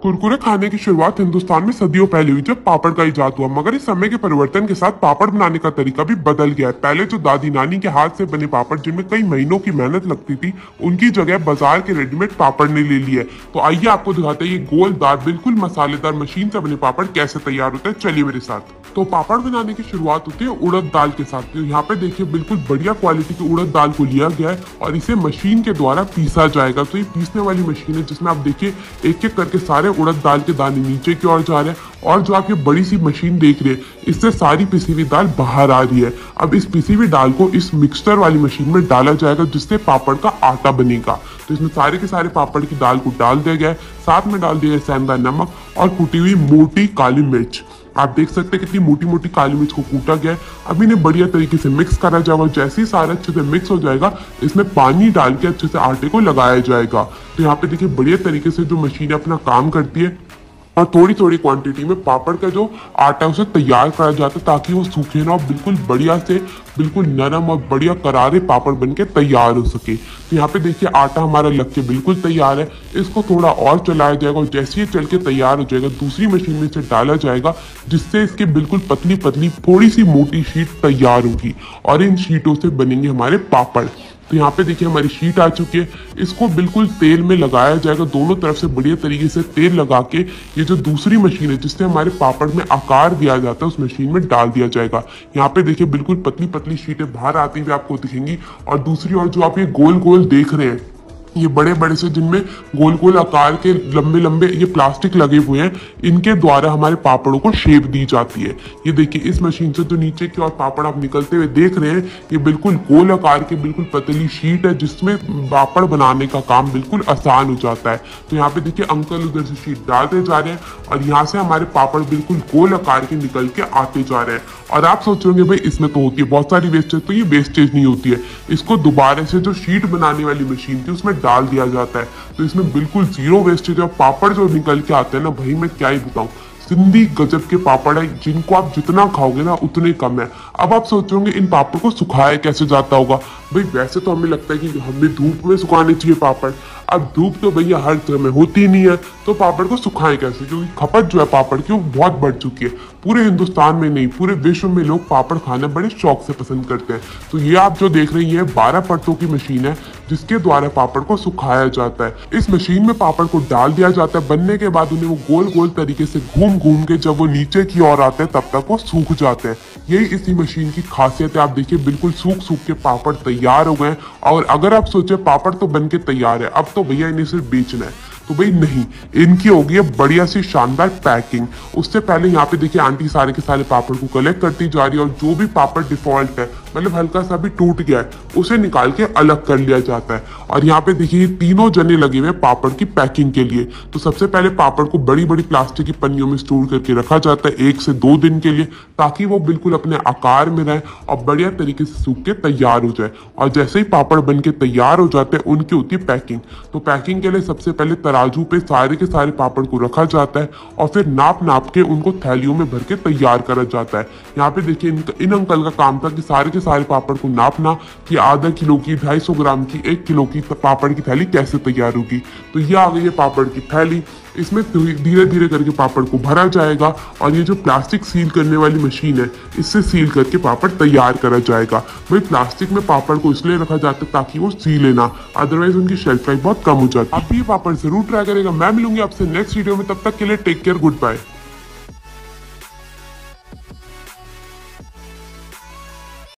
कुरकुरे खाने की शुरुआत हिंदुस्तान में सदियों पहले हुई जब पापड़ का इजाद हुआ, मगर इस समय के परिवर्तन के साथ पापड़ बनाने का तरीका भी बदल गया है। पहले जो दादी नानी के हाथ से बने पापड़ जिनमें कई महीनों की मेहनत लगती थी, उनकी जगह बाजार के रेडीमेड पापड़ ने ले ली है। तो आइए आपको दिखाते हैं ये गोलदार बिल्कुल मसालेदार मशीन से बने पापड़ कैसे तैयार होते हैं। चलिए मेरे साथ। तो पापड़ बनाने की शुरुआत होती है उड़द दाल के साथ। तो यहाँ पे देखिए बिल्कुल बढ़िया क्वालिटी की उड़द दाल को लिया गया है और इसे मशीन के द्वारा पीसा जाएगा। तो ये पीसने वाली मशीन है जिसमें आप देखिए एक एक करके सारे उड़द दाल के दाने नीचे की ओर जा रहे हैं और जो आप ये बड़ी सी मशीन देख रहे हैं इससे सारी पिसी हुई दाल बाहर आ रही है। अब इस पिसी हुई दाल को इस मिक्सचर वाली मशीन में डाला जाएगा जिससे पापड़ का आटा बनेगा। तो इसमें सारे के सारे पापड़ की दाल को डाल दिया गया है, साथ में डाल दिया है सेंधा नमक और कुटी हुई मोटी काली मिर्च। आप देख सकते हैं कितनी मोटी मोटी काली मिर्च को कूटा गया है। अब इन्हें बढ़िया तरीके से मिक्स करा जाएगा। जैसे ही सारा अच्छे से मिक्स हो जाएगा इसमें पानी डाल के अच्छे से आटे को लगाया जाएगा। तो यहाँ पे देखिए बढ़िया तरीके से जो मशीन अपना काम करती है और थोड़ी थोड़ी क्वांटिटी में पापड़ का जो आटा है उसे तैयार करा जाता है ताकि वो सूखे ना और बिल्कुल बढ़िया से बिल्कुल नरम और बढ़िया करारे पापड़ बनके तैयार हो सके। तो यहाँ पे देखिए आटा हमारा लग के बिल्कुल तैयार है। इसको थोड़ा और चलाया जाएगा और जैसे ही चल के तैयार हो जाएगा दूसरी मशीन में इसे डाला जाएगा जिससे इसकी बिल्कुल पतली पतली थोड़ी सी मोटी शीट तैयार होगी और इन शीटों से बनेंगे हमारे पापड़। तो यहाँ पे देखिए हमारी शीट आ चुकी है। इसको बिल्कुल तेल में लगाया जाएगा, दोनों तरफ से बढ़िया तरीके से तेल लगा के ये जो दूसरी मशीन है जिससे हमारे पापड़ में आकार दिया जाता है उस मशीन में डाल दिया जाएगा। यहाँ पे देखिए बिल्कुल पतली पतली शीटें बाहर आती हुई आपको दिखेंगी और दूसरी ओर जो आप ये गोल गोल देख रहे हैं ये बड़े बड़े से जिनमें गोल गोल आकार के लंबे लंबे ये प्लास्टिक लगे हुए हैं, इनके द्वारा हमारे पापड़ों को शेप दी जाती है। ये देखिए इस मशीन से जो नीचे की ओर पापड़ आप निकलते हुए देख रहे हैं ये बिल्कुल गोल आकार की बिल्कुल पतली शीट है जिसमें पापड़ बनाने का काम बिल्कुल आसान हो जाता है। तो यहाँ पे देखिए अंकल उधर से शीट डालते जा रहे हैं और यहाँ से हमारे पापड़ बिल्कुल गोल आकार के निकल के आते जा रहे हैं। और आप सोच रहे होंगे भाई इसमें तो होती है बहुत सारी वेस्टेज, तो ये वेस्टेज नहीं होती है। इसको दोबारा से जो शीट बनाने वाली मशीन थी उसमें डाल दिया जाता है तो इसमें बिल्कुल जीरो वेस्टेज है। और पापड़ जो निकल के आते हैं ना भाई मैं क्या ही बताऊं, सिंधी गजब के पापड़ है जिनको आप जितना खाओगे ना उतने कम है। अब आप सोचोगे इन पापड़ को सुखाया कैसे जाता होगा। भाई वैसे तो हमें लगता है कि हमें धूप में सुखाने चाहिए पापड़। अब धूप तो भैया हर जगह में होती नहीं है तो पापड़ को सुखाएं कैसे, क्योंकि खपत जो है पापड़ की वो बहुत बढ़ चुकी है। पूरे हिंदुस्तान में नहीं पूरे विश्व में लोग पापड़ खाना बड़े शौक से पसंद करते हैं। तो ये आप जो देख रही हैं 12 परतों की मशीन है जिसके द्वारा पापड़ को सुखाया जाता है। इस मशीन में पापड़ को डाल दिया जाता है, बनने के बाद उन्हें वो गोल गोल तरीके से घूम घूम के जब वो नीचे की ओर आते हैं तब तक वो सूख जाते हैं। यही इसी मशीन की खासियत है। आप देखिए बिल्कुल सूख सूख के पापड़ तैयार हो गए। और अगर आप सोचे पापड़ तो बन के तैयार है अब तो भैया इन्हें सिर्फ बेचना है, तो भाई नहीं, इनकी होगी है बढ़िया सी शानदार पैकिंग। उससे पहले यहाँ पे देखिए आंटी सारे के सारे पापड़ को कलेक्ट करती जा रही है और जो भी पापड़ डिफॉल्ट है मतलब हल्का सा भी टूट गया है उसे निकाल के अलग कर लिया जाता है। और यहाँ पे देखिए तीनों जने लगे हुए पापड़ की पैकिंग के लिए। तो सबसे पहले पापड़ को बड़ी बड़ी प्लास्टिक की पन्नियों में स्टोर करके रखा जाता है 1 से 2 दिन के लिए ताकि वो बिल्कुल अपने आकार में रहे और बढ़िया तरीके से सूख के तैयार हो जाए। और जैसे ही पापड़ बन के तैयार हो जाते हैं उनकी होती है पैकिंग। तो पैकिंग के लिए सबसे पहले तराजू पे सारे के सारे पापड़ को रखा जाता है और फिर नाप नाप के उनको थैलियों में भर के तैयार करा जाता है। यहाँ पे देखिए इन अंकल का काम था कि सारे के सारे पापड़ को नापना कि आधा किलो की 250 ग्राम की 1 किलो की पापड़ की थैली कैसे तैयार होगी। तो ये आ गई है पापड़ की थैली। इसमें धीरे धीरे करके पापड़ को भरा जाएगा और ये जो प्लास्टिक सील करने वाली मशीन है इससे सील करके पापड़ तैयार करा जाएगा। भाई प्लास्टिक में पापड़ को इसलिए रखा जाता है ताकि वो सीले ना, अदरवाइज उनकी शेल्फ लाइफ बहुत कम हो जाती है। आप ये पापड़ जरूर ट्राई करेगा। मैं मिलूंगी आपसे नेक्स्ट वीडियो में, तब तक के लिए टेक केयर, गुड बाय।